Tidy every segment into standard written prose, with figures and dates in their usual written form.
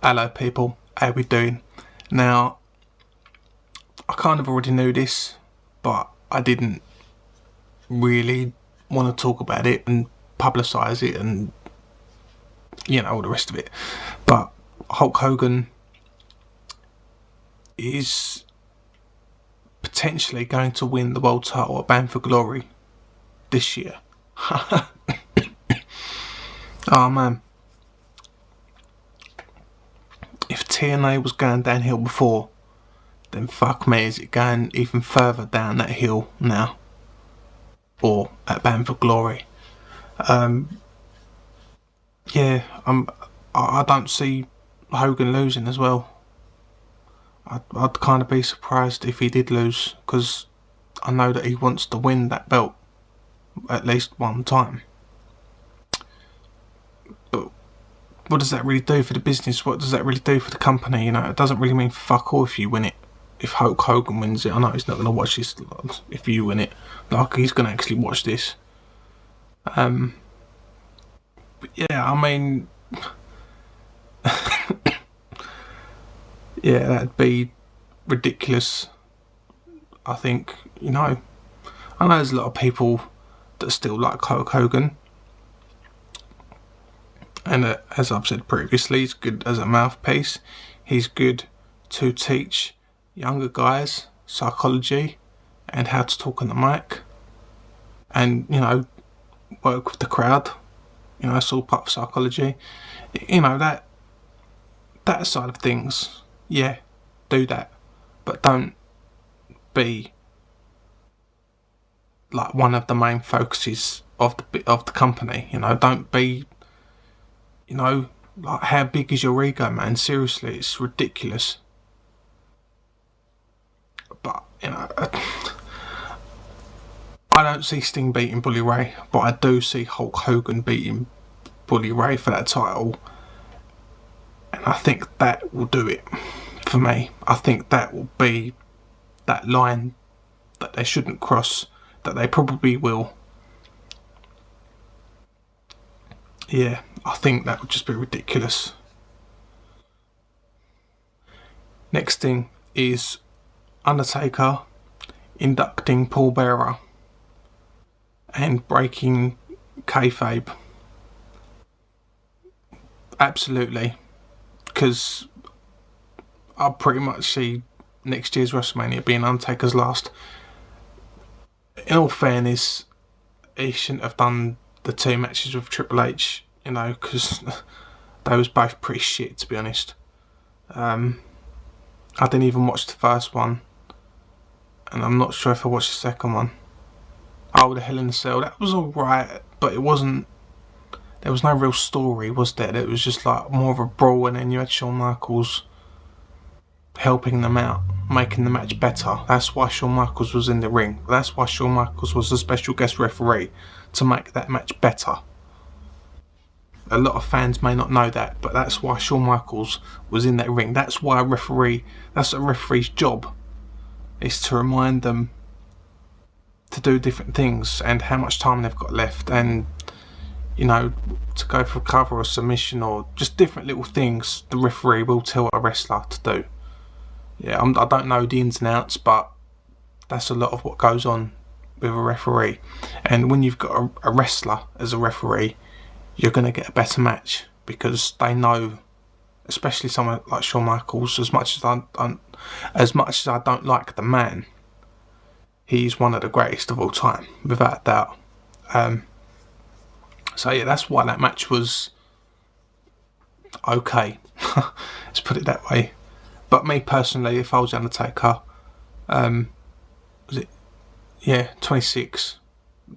Hello people, how we doing? Now, I kind of already knew this, but I didn't really want to talk about it and publicise it and, all the rest of it. But Hulk Hogan is potentially going to win the world title at Bound for Glory this year. Oh man. If TNA was going downhill before, then fuck me, is it going even further down that hill now? Or at Bound for Glory? I don't see Hogan losing as well. I'd kind of be surprised if he did lose, because I know that he wants to win that belt at least one time. But what does that really do for the business? What does that really do for the company? It doesn't really mean fuck all if you win it. If Hulk Hogan wins it, I know he's not going to watch this if you win it. Like, he's going to actually watch this. But yeah, I mean... yeah, that'd be ridiculous, I think. I know there's a lot of people that still like Hulk Hogan. And as I've said previously, he's good as a mouthpiece. He's good to teach younger guys psychology and how to talk on the mic. And, work with the crowd. It's all part of psychology. That side of things, yeah, do that. But don't be like one of the main focuses of the company. Don't be, like, how big is your ego, man? Seriously, it's ridiculous. But, I don't see Sting beating Bully Ray, but I do see Hulk Hogan beating Bully Ray for that title. And I think that will do it for me. I think that will be that line that they shouldn't cross, that they probably will. Yeah, I think that would just be ridiculous. Next thing is Undertaker inducting Paul Bearer and breaking kayfabe. Absolutely. Because I pretty much see next year's WrestleMania being Undertaker's last. In all fairness, he shouldn't have done the 2 matches with Triple H, because they was both pretty shit, to be honest. I didn't even watch the first one, and I'm not sure if I watched the second one. Oh, the Hell in a Cell, that was alright, but it wasn't. There was no real story, was there? It was just like more of a brawl, and then you had Shawn Michaels helping them out, making the match better. That's why Shawn Michaels was in the ring. That's why Shawn Michaels was the special guest referee, to make that match better. A lot of fans may not know that, but that's why Shawn Michaels was in that ring. That's why that's a referee's job, is to remind them to do different things and how much time they've got left, and to go for a cover or submission or just different little things the referee will tell a wrestler to do. Yeah, I don't know the ins and outs, but that's a lot of what goes on with a referee. And when you've got a wrestler as a referee, you're going to get a better match, because they know, especially someone like Shawn Michaels, as much as I don't like the man, he's one of the greatest of all time, without a doubt. So yeah, that's why that match was okay. Let's put it that way. But me personally, if I was Undertaker, was it? Yeah, 26.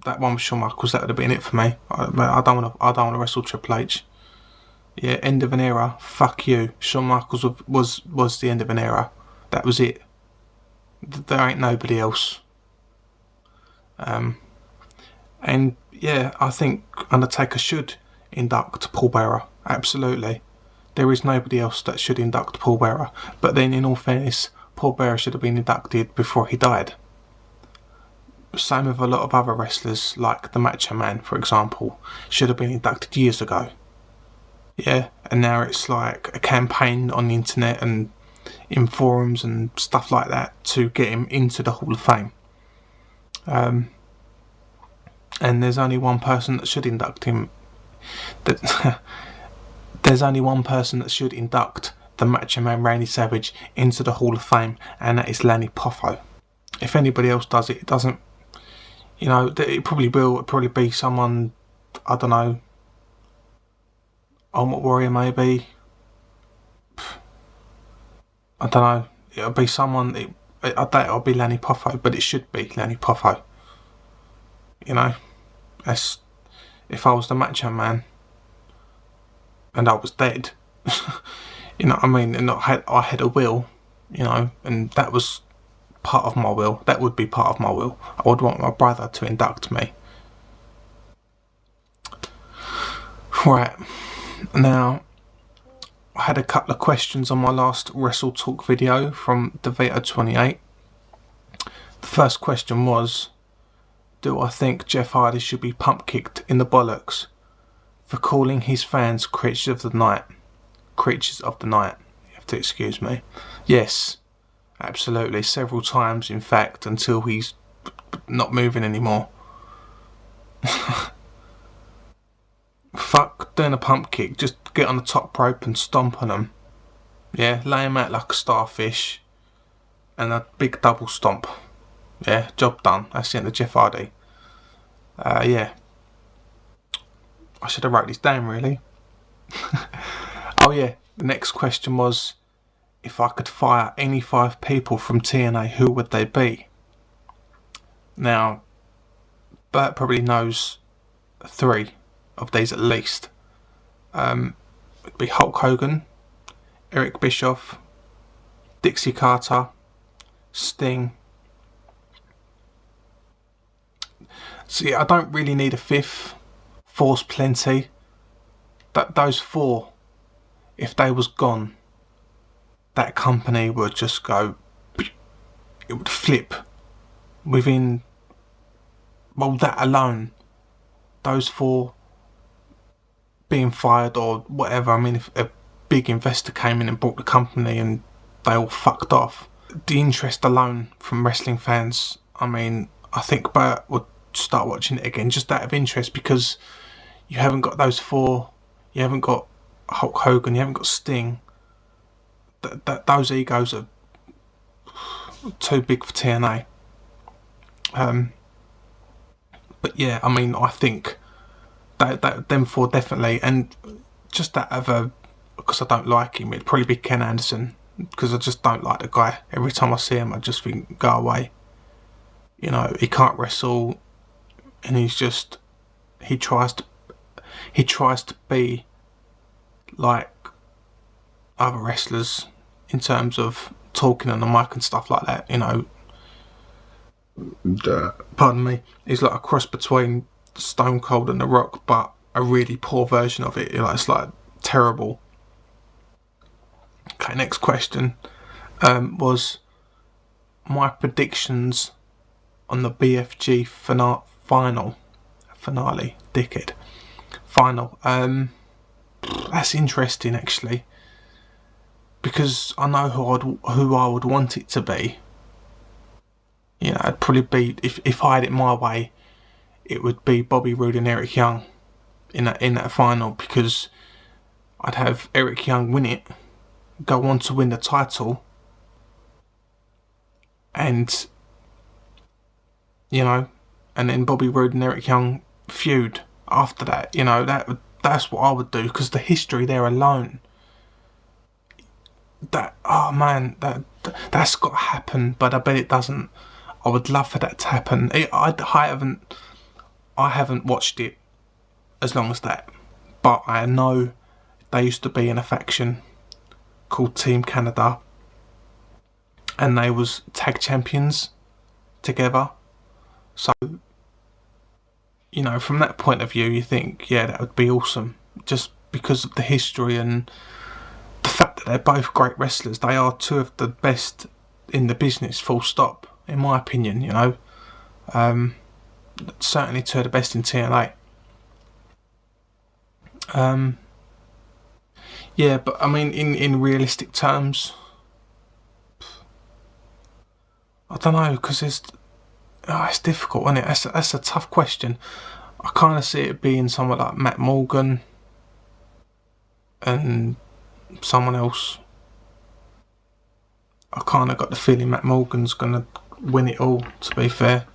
That one with Shawn Michaels, that would have been it for me. I don't want to wrestle Triple H. Yeah, end of an era. Fuck you. Shawn Michaels was the end of an era. That was it. There ain't nobody else. And yeah, I think Undertaker should induct Paul Bearer. Absolutely. There is nobody else that should induct Paul Bearer. But then, in all fairness, Paul Bearer should have been inducted before he died. Same with a lot of other wrestlers, like the Macho Man, for example, should have been inducted years ago. yeah, and now it's like a campaign on the internet and in forums and stuff like that to get him into the Hall of Fame. And there's only one person that should induct him. There's only one person that should induct the Macho Man Randy Savage into the Hall of Fame, and that is Lanny Poffo. If anybody else does it, it doesn't. You know, it probably will. It'll probably be someone, I don't know, Ultimate Warrior maybe. I don't know. It'll be someone. I doubt it'll be Lanny Poffo, but it should be Lanny Poffo. You know, that's if I was the Macho Man and I was dead. You know what I mean? And I had a will. You know, and that was part of my will. That would be part of my will. I would want my brother to induct me. Right. Now, I had a couple of questions on my last Wrestle Talk video from DeVito28. The first question was, do I think Jeff Hardy should be pump kicked in the bollocks for calling his fans creatures of the night? Creatures of the night. You have to excuse me. Yes, absolutely. Several times, in fact, until he's not moving anymore. Fuck doing a pump kick. Just get on the top rope and stomp on them. Yeah, lay him out like a starfish. And a big double stomp. Yeah, job done. That's the end of Jeff Hardy. Yeah. I should have wrote this down, really. Oh yeah, the next question was, if I could fire any 5 people from TNA, who would they be? Now, Bert probably knows 3 of these at least. It'd be Hulk Hogan, Eric Bischoff, Dixie Carter, Sting. See, I don't really need a 5th. 4's plenty. Those 4, if they was gone, that company would just go, it would flip within, well, that alone, those 4 being fired or whatever. I mean, if a big investor came in and bought the company and they all fucked off, the interest alone from wrestling fans, I mean, I think Bert would start watching it again just out of interest, because you haven't got those 4, you haven't got Hulk Hogan, you haven't got Sting. Those egos are too big for TNA. But yeah, I mean, I think that them 4 definitely, and just that other, because I don't like him, it'd probably be Ken Anderson, because I just don't like the guy. Every time I see him, I just think, go away. You know, he can't wrestle, and he tries to be like other wrestlers in terms of talking on the mic and stuff like that, you know. Pardon me. He's like a cross between Stone Cold and The Rock, but a really poor version of it. It's like terrible. Okay, next question was my predictions on the BFG finale. Dickhead. Final. That's interesting, actually, because I know who I would want it to be. You know, it'd probably be, if I had it my way, it would be Bobby Roode and Eric Young in that final, because I'd have Eric Young win it, go on to win the title, and you know, and then Bobby Roode and Eric Young feud after that. You know, that's what I would do, because the history there alone. Oh man, that's got to happen, but I bet it doesn't. I would love for that to happen. I haven't watched it as long as that, but I know they used to be in a faction called Team Canada, and they was tag champions together. So, you know, from that point of view, you think, yeah, that would be awesome, just because of the history and the fact that they're both great wrestlers. They are 2 of the best in the business, full stop, in my opinion, you know. Certainly 2 of the best in TNA. Yeah, but I mean, in realistic terms, I don't know, because it's difficult, isn't it? That's a tough question. I kind of see it being someone like Matt Morgan and someone else. I kind of got the feeling Matt Morgan's gonna win it all, to be fair.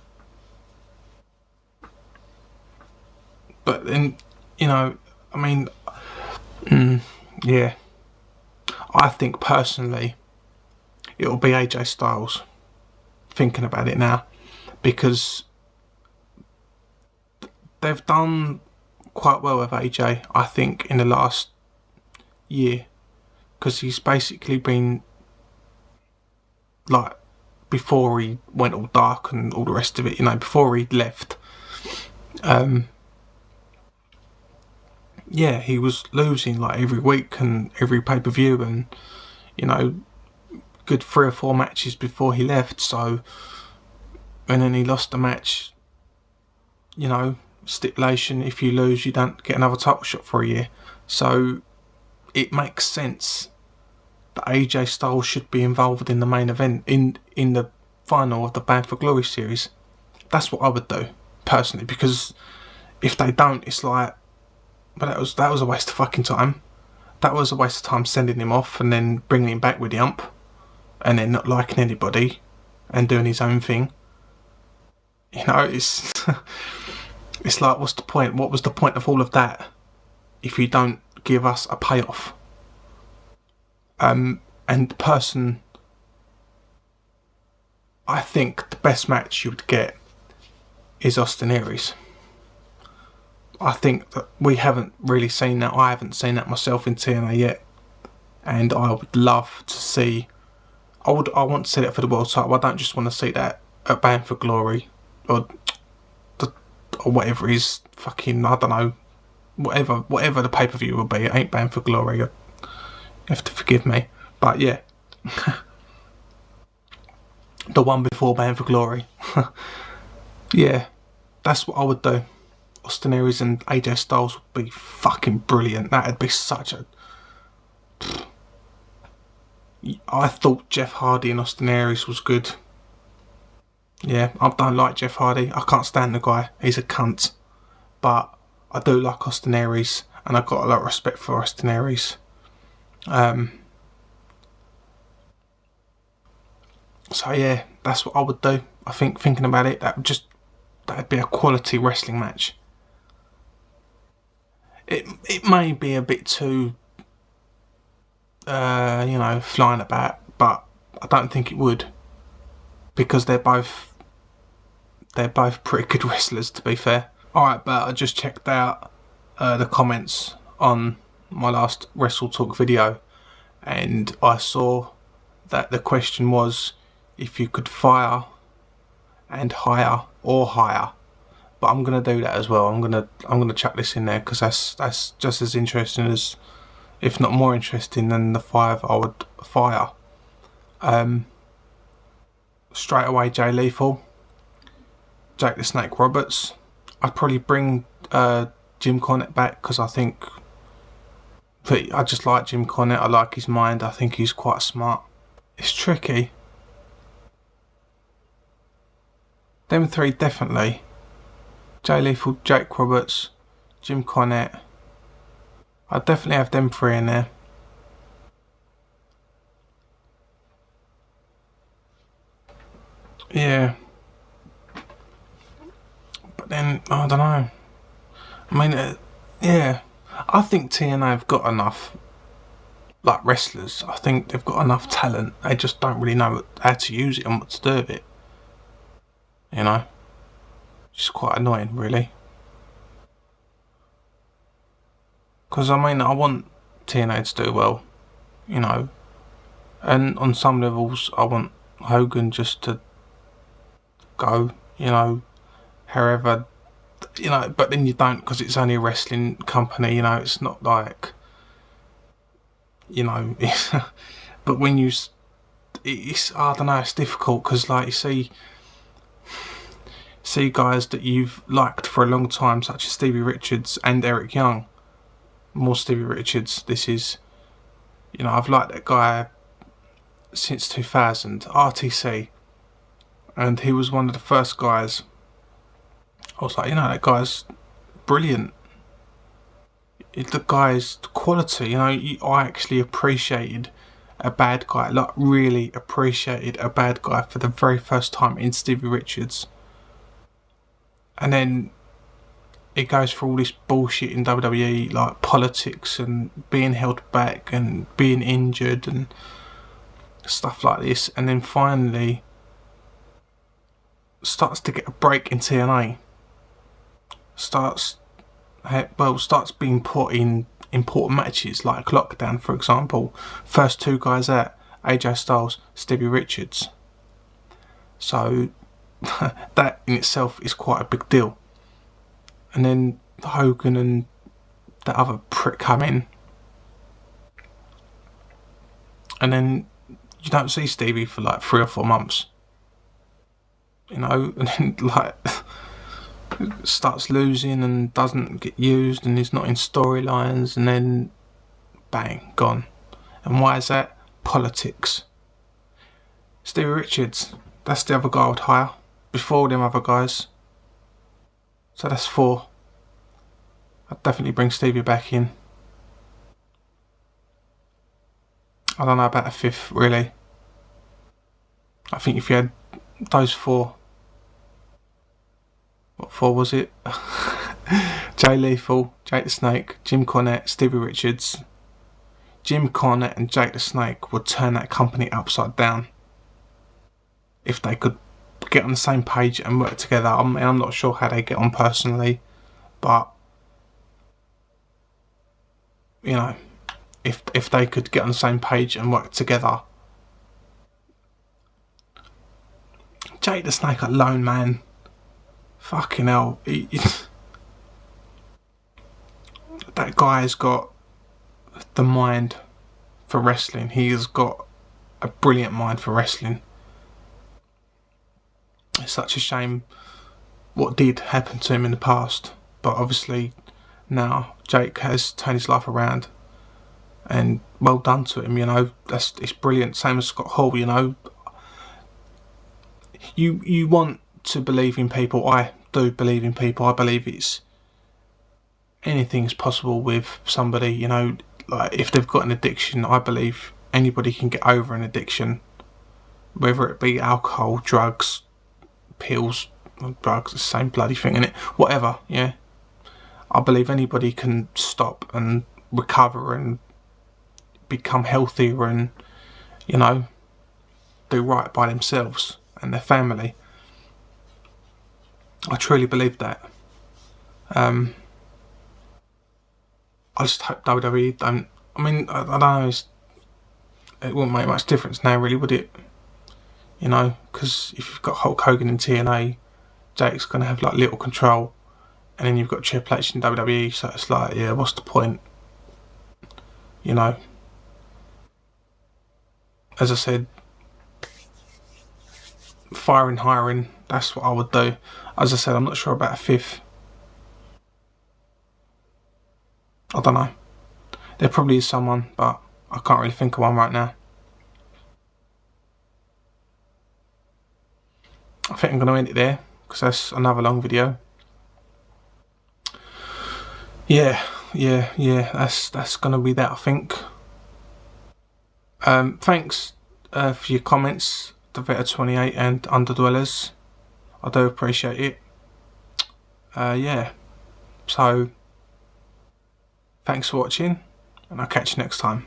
But then, you know, I mean, yeah, I think personally it'll be AJ Styles. Thinking about it now, because they've done quite well with AJ, I think, in the last year, because he's basically been like, before he went all dark and all the rest of it, you know, before he left, yeah, he was losing like every week and every pay-per-view, and you know, good 3 or 4 matches before he left. So, and then he lost the match, you know, stipulation, if you lose you don't get another title shot for a year. So it makes sense that AJ Styles should be involved in the main event, in the final of the Bound for Glory series. That's what I would do personally, because if they don't, it's like, but that was a waste of fucking time. That was a waste of time sending him off and then bringing him back with the ump, and then not liking anybody and doing his own thing. You know, it's it's like, what's the point? What was the point of all of that if you don't give us a payoff? And the person, I think the best match you would get is Austin Aries. I think that we haven't really seen that. I haven't seen that myself in TNA yet, and I would love to see. I want to see that for the world title. I don't just want to see that at Bound for Glory, or whatever it is. Fucking, I don't know. Whatever the pay-per-view will be, it ain't Bound for Glory. You have to forgive me, but yeah, the one before Bound for Glory. Yeah, that's what I would do. Austin Aries and AJ Styles would be fucking brilliant. That'd be such a... I thought Jeff Hardy and Austin Aries was good. Yeah, I don't like Jeff Hardy. I can't stand the guy. He's a cunt. But I do like Austin Aries, and I've got a lot of respect for Austin Aries. So yeah, that's what I would do. I think, thinking about it, that'd be a quality wrestling match. It may be a bit too, you know, flying about, but I don't think it would, because they're both pretty good wrestlers, to be fair. Alright, but I just checked out the comments on my last Wrestle Talk video, and I saw that the question was if you could fire and hire or hire. But I'm gonna do that as well. I'm gonna chuck this in there, because that's just as interesting as, if not more interesting than, the 5 I would fire. Straight away, Jay Lethal, Jake the Snake Roberts. I'd probably bring Jim Cornette back, because I think that I just like Jim Cornette. I like his mind. I think he's quite smart. It's tricky. Them 3 definitely. Jay Lethal, Jake Roberts, Jim Cornette. I'd definitely have them 3 in there. Yeah. But then, I don't know. I mean, yeah. I think TNA have got enough, like, wrestlers. I think they've got enough talent. They just don't really know how to use it and what to do with it. You know? It's quite annoying, really. Because, I mean, I want TNA to do well, you know. And on some levels, I want Hogan just to go, you know, however, you know, but then you don't, because it's only a wrestling company, you know. It's not like, you know, but when you, it's, I don't know, it's difficult, because, like, you see guys that you've liked for a long time, such as Stevie Richards and Eric Young. More Stevie Richards, this is, You know, I've liked that guy since 2000, RTC, and he was one of the first guys. I was like, you know, that guy's brilliant. The guy's quality, you know, I actually appreciated a bad guy, like really appreciated a bad guy for the very first time in Stevie Richards. And then it goes through all this bullshit in WWE, like politics and being held back and being injured and stuff like this, and then finally starts to get a break in TNA. Starts being put in important matches like Lockdown, for example. First two guys out, AJ Styles, Stevie Richards. So that in itself is quite a big deal. And then Hogan and that other prick come in, and then you don't see Stevie for like 3 or 4 months. You know, and then like starts losing and doesn't get used and is not in storylines, and then bang, gone. And why is that? Politics. Stevie Richards, that's the other guy I would hire before them other guys. So that's 4. I'd definitely bring Stevie back in. I don't know about a 5th, really. I think if you had those 4, what 4 was it? Jay Lethal, Jake the Snake, Jim Cornette, Stevie Richards. Jim Cornette and Jake the Snake would turn that company upside down if they could get on the same page and work together. I mean, I'm not sure how they get on personally, but you know, if they could get on the same page and work together. Jake the Snake alone, man, fucking hell, that guy's got the mind for wrestling. He has got a brilliant mind for wrestling. It's such a shame what did happen to him in the past, but obviously now Jake has turned his life around, and well done to him. You know, it's brilliant. Same as Scott Hall. You know, you want to believe in people. I do believe in people. I believe anything's possible with somebody. You know, like if they've got an addiction, I believe anybody can get over an addiction, whether it be alcohol, drugs, pills, drugs, the same bloody thing, innit? Whatever, yeah. I believe anybody can stop and recover and become healthier and, you know, do right by themselves and their family. I truly believe that. I just hope WWE don't. I mean, I don't know. It wouldn't make much difference now, really, would it? You know, because if you've got Hulk Hogan in TNA, Jake's going to have like little control, and then you've got Triple H in WWE, so it's like, yeah, what's the point? You know, as I said, firing, hiring, that's what I would do. As I said, I'm not sure about a 5th. I don't know. There probably is someone, but I can't really think of one right now. I think I'm going to end it there, because that's another long video. Yeah, that's going to be that, I think. Thanks for your comments, Devetta28 and Underdwellers. I do appreciate it. Yeah, so thanks for watching, and I'll catch you next time.